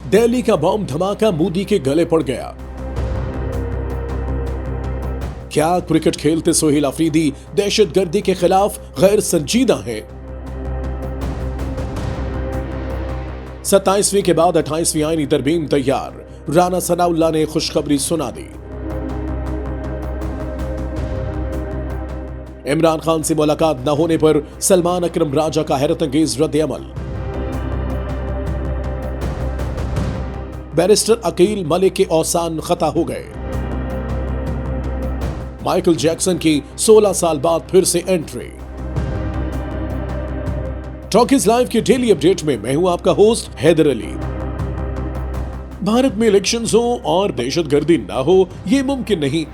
दिल्ली का बॉम्ब धमाका मोदी के गले पड़ गया। क्या क्रिकेट खेलते सोहेल अफरीदी दहशतगर्दी के खिलाफ गैर संजीदा हैं? 27वीं के बाद 28वीं आईनी तरमीम तैयार, राना सनाउल्लाह ने खुशखबरी सुना दी। इमरान खान से मुलाकात न होने पर सलमान अकरम राजा का हैरतअंगेज रद्द-ए-अमल। बैरिस्टर अकील मलिक के औसान खता हो गए। माइकल जैक्सन की 16 साल बाद फिर से एंट्री। टॉकीज लाइव के डेली अपडेट में मैं हूं आपका होस्ट हैदर अली। भारत में इलेक्शंस हो और दहशतगर्दी ना हो, यह मुमकिन नहीं।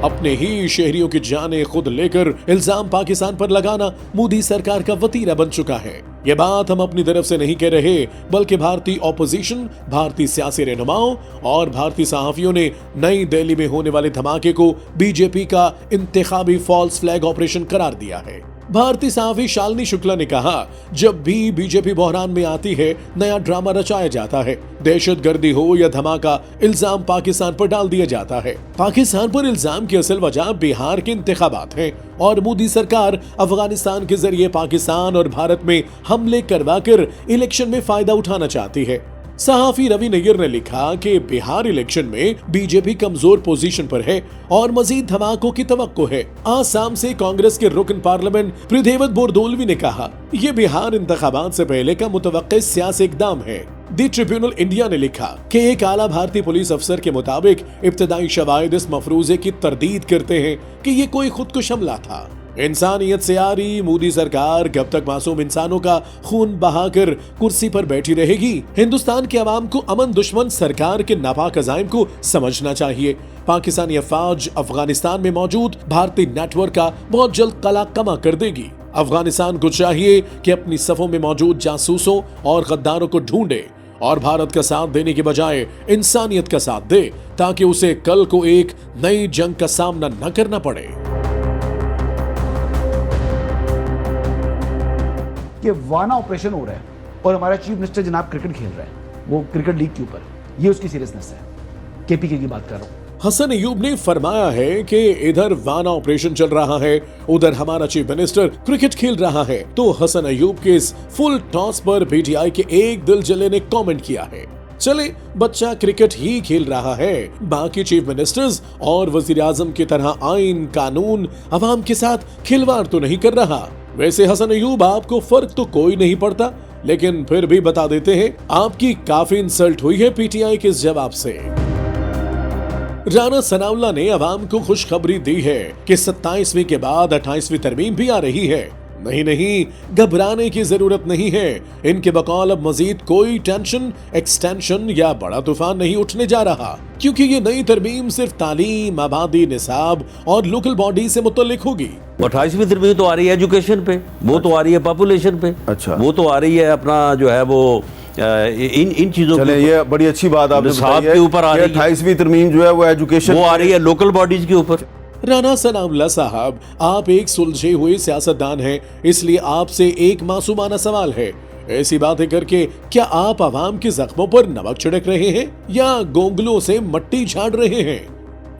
अपने ही शहरियों की जाने खुद लेकर इल्जाम पाकिस्तान पर लगाना मोदी सरकार का वतीरा बन चुका है। ये बात हम अपनी तरफ से नहीं कह रहे, बल्कि भारतीय ऑपोजिशन, भारतीय सियासी रहनुमाओं और भारतीय सहाफियों ने नई दिल्ली में होने वाले धमाके को बीजेपी का इंतखाबी फॉल्स फ्लैग ऑपरेशन करार दिया है। भारतीय सहाफी शालिनी शुक्ला ने कहा, जब भी बीजेपी बहरान में आती है नया ड्रामा रचाया जाता है। दहशतगर्दी हो या धमाका, इल्जाम पाकिस्तान पर डाल दिया जाता है। पाकिस्तान पर इल्जाम की असल वजह बिहार के इंतखाबात हैं और मोदी सरकार अफगानिस्तान के जरिए पाकिस्तान और भारत में हमले करवाकर इलेक्शन में फायदा उठाना चाहती है। सहाफी रवि नैयर ने लिखा कि बिहार इलेक्शन में बीजेपी कमजोर पोजीशन पर है और मजीद धमाकों की तवक्को है। आसाम से कांग्रेस के रुकन पार्लियामेंट पृथ्वीवत बोरदोलवी ने कहा, यह बिहार इंतखाबात से पहले का मुतवक्किल सियासी इक़दाम है। दी ट्रिब्यूनल इंडिया ने लिखा कि एक आला भारतीय पुलिस अफसर के मुताबिक इब्तदाई शवाहिद इस मफरूजे की तरदीद करते हैं कि ये कोई खुदकुश हमला था। इंसानियत से आ रही मोदी सरकार कब तक मासूम इंसानों का खून बहाकर कुर्सी पर बैठी रहेगी? हिंदुस्तान के अवाम को अमन दुश्मन सरकार के नापाक अज़ाइम को समझना चाहिए। पाकिस्तानी अफवाज अफगानिस्तान में मौजूद भारतीय नेटवर्क का बहुत जल्द कला कमा कर देगी। अफगानिस्तान को चाहिए कि अपनी सफों में मौजूद जासूसों और गद्दारों को ढूंढे और भारत का साथ देने के बजाय इंसानियत का साथ दे, ताकि उसे कल को एक नई जंग का सामना न करना पड़े। कि वाना ऑपरेशन हो रहा है और हमारा चीफ मिनिस्टर जनाब क्रिकेट खेल रहा है, वो क्रिकेट लीग के ऊपर, ये उसकी सीरियसनेस है। केपीके की बात कर रहा हूं। हसन अयूब ने फरमाया है कि इधर वाना ऑपरेशन चल रहा है, उधर हमारा चीफ मिनिस्टर क्रिकेट खेल रहा है। तो हसन अयूब के इस फुल टॉस पर पीटीआई के एक दिल जले ने कमेंट किया है, चले बच्चा क्रिकेट ही खेल रहा है, बाकी चीफ मिनिस्टर्स और वजीर आजम की तरह आइन कानून अवाम के साथ खिलवाड़ तो नहीं कर रहा। वैसे हसन अयूब, आपको फर्क तो कोई नहीं पड़ता, लेकिन फिर भी बता देते हैं, आपकी काफी इंसल्ट हुई है पीटीआई के इस जवाब से। राना सनाउल्लाह ने अवाम को खुशखबरी दी है कि 27वीं के बाद 28वीं तरमीम भी आ रही है। नहीं, घबराने की जरूरत नहीं है। इनके बकौल अब मजीद कोई टेंशन, एक्सटेंशन या बड़ा तूफान नहीं उठने जा रहा, क्योंकि ये नई तरमीम सिर्फ तालीम, आबादी, निसाब और लोकल बॉडी से मुतल्लिक होगी। 28वीं तरमीम तो आ रही है एजुकेशन पे, वो तो आ रही है पॉपुलेशन पे, अच्छा, वो तो आ रही है अपना जो है वो इन चीजों चले, ये बड़ी अच्छी बात आपने बताई है के ऊपर आ रही है। 28वीं तरमीम जो है वो एजुकेशन, वो आ रही है लोकल बॉडीज के ऊपर। राना सनाउल्लाह साहब, आप एक सुलझे हुए सियासतदान हैं, इसलिए आपसे एक मासूमाना सवाल है। ऐसी बातें करके क्या आप आवाम के जख्मों पर नमक छिड़क रहे हैं या गोंगलों से मट्टी झाड़ रहे हैं?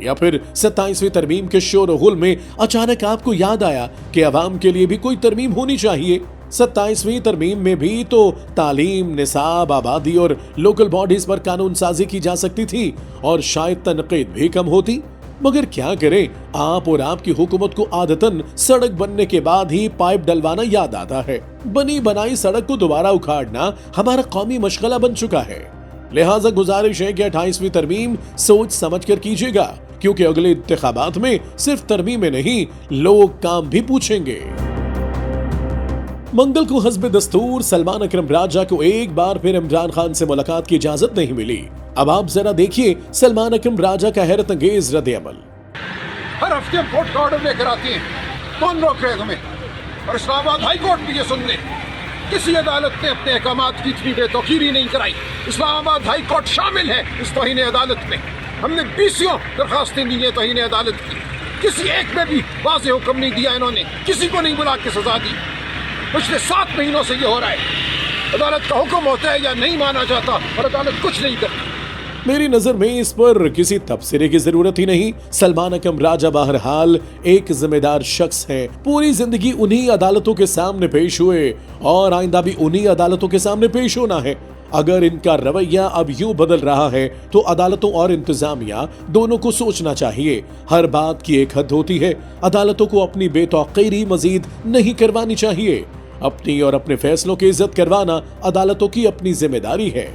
या फिर 27वीं तरमीम के शोर-ओ-गुल में अचानक आपको याद आया कि आवाम के लिए भी कोई तरमीम होनी चाहिए? 27वीं तरमीम में भी तो तालीम, निसाब, आबादी और लोकल बॉडीज पर कानून साजी की जा सकती थी और शायद तनकीद भी कम होती। मगर क्या करें, आप और आपकी हुकूमत को आदतन सड़क बनने के बाद ही पाइप डलवाना याद आता है। बनी बनाई सड़क को दोबारा उखाड़ना हमारा कौमी मशगला बन चुका है। लिहाजा गुजारिश है कि 28वीं तरमीम सोच समझ कर कीजिएगा, क्योंकि अगले इंतखाबात में सिर्फ तरमीमें नहीं, लोग काम भी पूछेंगे। मंगल को हस्ब दस्तूर सलमान अकरम राजा को एक बार फिर इमरान खान से मुलाकात की इजाजत नहीं मिली। अब आप जरा देखिए सलमान अकरम राजा का हैरत अंगेज रद्द-ए-अमल। हर हफ्ते हम कोर्ट का ऑर्डर लेकर आती हैं, कौन रोक रहे हमें? और इस्लामाबाद हाई कोर्ट भी ये सुन ले, किसी अदालत ने अपने अहकामात की इतनी बेतौकीरी नहीं कराई। इस्लामाबाद हाई कोर्ट शामिल है इस तौहीन अदालत में। हमने 20 दरखास्तें दी हैं तौहीन अदालत की, किसी एक में भी वाज़ेह हुक्म नहीं दिया इन्होंने, किसी को नहीं बुला के सजा दी। पिछले 7 महीनों से ये हो रहा है। अदालत का हुक्म होता है या नहीं माना जाता और अदालत कुछ नहीं करती। मेरी नजर में इस पर किसी तबसरे की जरूरत ही नहीं। सलमान अकरम राजा बहरहाल एक जिम्मेदार शख्स है, पूरी जिंदगी उन्हीं अदालतों के सामने पेश हुए और आइंदा भी उन्हीं अदालतों के सामने पेश होना है। अगर इनका रवैया अब यूं बदल रहा है तो अदालतों और इंतजामिया दोनों को सोचना चाहिए। हर बात की एक हद होती है। अदालतों को अपनी बेतौकीरी मजीद नहीं करवानी चाहिए। अपनी और अपने फैसलों की इज्जत करवाना अदालतों की अपनी जिम्मेदारी है।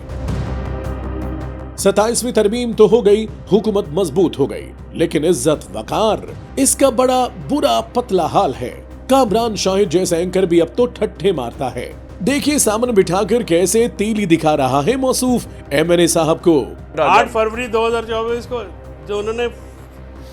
27वीं तरमीम तो हो गई, हुकूमत मजबूत हो गई, लेकिन इज्जत वकार, इसका बड़ा बुरा पतला हाल है। कामरान शाहिद जैसा एंकर भी अब तो ठट्ठे मारता है। देखिए सामने बिठाकर कैसे तीली दिखा रहा है मौसूफ एमएनए साहब को। 8 फरवरी 2024 को जो उन्होंने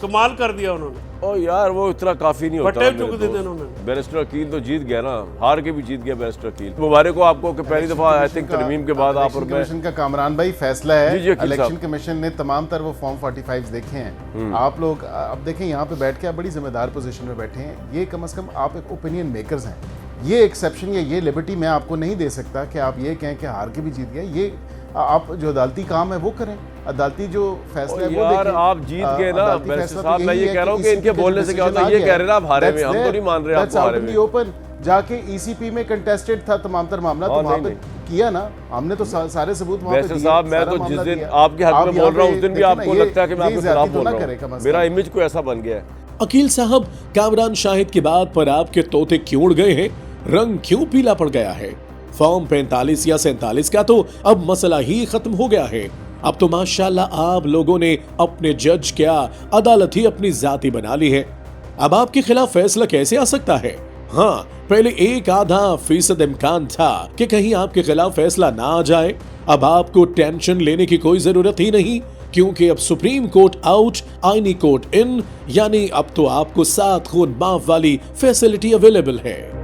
कमाल कर दिया उन्होंने। ओ यार वो इतना काफी नहीं होता। पटेल चुक देते उन्होंने। बैरिस्टर अकील तो जीत गया ना, हार के भी जीत गया बैरिस्टर अकील। मुबारक हो आपको कि पहली दफा आई थिंक तरमीम के बाद आप और मैं। कमीशन का कामरान भाई फैसला जी, जी, है। अकील इलेक्शन साहब। कमीशन ने तमाम तर वो फॉर्म 45 देखे हैं। आप लोग अब देखें यहाँ पे बैठ के आप बड़ी जिम्मेदार पोजीशन में बैठे हैं। ये कम से कम आप एक ओपिनियन मेकर्स हैं। ये एक्सेप्शन या ये लिबर्टी मैं आपको नहीं दे सकता कि आप ये कहें कि हार के भी जीत गए। ये आप जो अदालती काम है वो करें, अदालती जो फैसला है वो यार देखें। आप जीत गए ना अदालती बैरिस्टर फैसला तो साहब, मैं यही ये है कह रहा हूँ कि ECP इनके का बोलने से क्या decision होता है। आ ये गया कह रहे हैं ना आप हारे में, हम तो नहीं मान रहे That's आपको out हारे in में। the open। जाके ECP में कंटेस्टेड था तमाम तर मामला, तो हाँ, वहाँ नहीं, पे किया ना हमने, तो सारे सबूत वहाँ पे बैरिस्टर दिए, साहब मैं सारा तो जिस मामला दिन दिया। आपके हक आप में यहाँ बोल रहा हूँ पे उस दिन भी देखें आपको ना, लगता है कि मैं ये आपके ज्यादती खिलाफ तो बोल ना रहा करे कम हूँ। से मेरा कम। इमेज को ऐसा बन गया है। अकील साहब, कामरान शाहिद की बात पर आपके तोते क्यों उड़ गए हैं? रंग क्यों पीला पड़ गया है? फॉर्म 45 या 47 का तो अब मसला ही खत्म हो गया है। अब तो माशाल्लाह आप लोगों ने अपने जज क्या, अदालत ही अपनी जाति बना ली है। अब आपके खिलाफ फैसला कैसे आ सकता है? हाँ, पहले 1-आधा% इम्कान था कि कहीं आपके खिलाफ फैसला ना आ जाए। अब आपको टेंशन लेने की कोई जरूरत ही नहीं, क्योंकि अब सुप्रीम कोर्ट आउट, आईनी कोर्ट इन, यानी अब तो आपको 7 खून माफ वाली फैसिलिटी अवेलेबल है।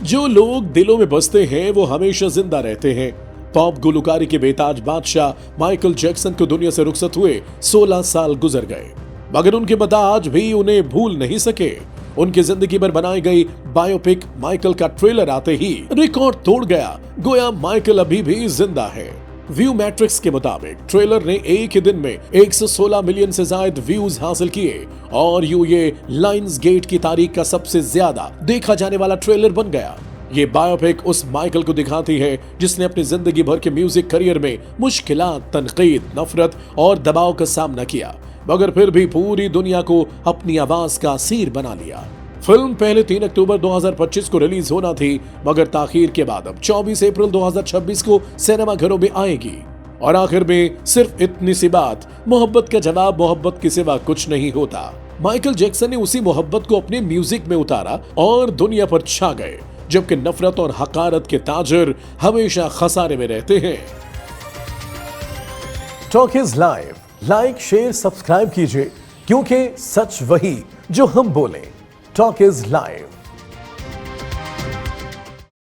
जो लोग दिलों में बसते हैं वो हमेशा जिंदा रहते हैं। पॉप गुलकारी के बेताज बादशाह माइकल जैक्सन को दुनिया से रुखसत हुए 16 साल गुजर गए, मगर उनके बता आज भी उन्हें भूल नहीं सके। उनकी जिंदगी पर बनाई गई बायोपिक माइकल का ट्रेलर आते ही रिकॉर्ड तोड़ गया, गोया माइकल अभी भी जिंदा है। व्यू मैट्रिक्स के मुताबिक ट्रेलर ने एक ही दिन में 116 मिलियन से ज्यादा व्यूज हासिल किए और ये लायंस गेट की तारीख का सबसे ज्यादा देखा जाने वाला ट्रेलर बन गया। ये बायोपिक उस माइकल को दिखाती है जिसने अपनी जिंदगी भर के म्यूजिक करियर में मुश्किलात, तनकीद, नफरत और दबाव का सामना किया, मगर फिर भी पूरी दुनिया को अपनी आवाज का असीर बना लिया। फिल्म पहले 3 अक्टूबर 2025 को रिलीज होना थी, मगर ताखीर के बाद अब 24 अप्रैल 2026 को सिनेमा घरों में आएगी। और आखिर में सिर्फ इतनी सी बात, मोहब्बत का जवाब मोहब्बत के सिवा कुछ नहीं होता। माइकल जैक्सन ने उसी मोहब्बत को अपने म्यूजिक में उतारा और दुनिया पर छा गए, जबकि नफरत और हकारत के ताजर हमेशा खसारे में रहते हैं। Talk is live, like share subscribe कीजिए, क्योंकि सच वही जो हम बोलें। Talk is live.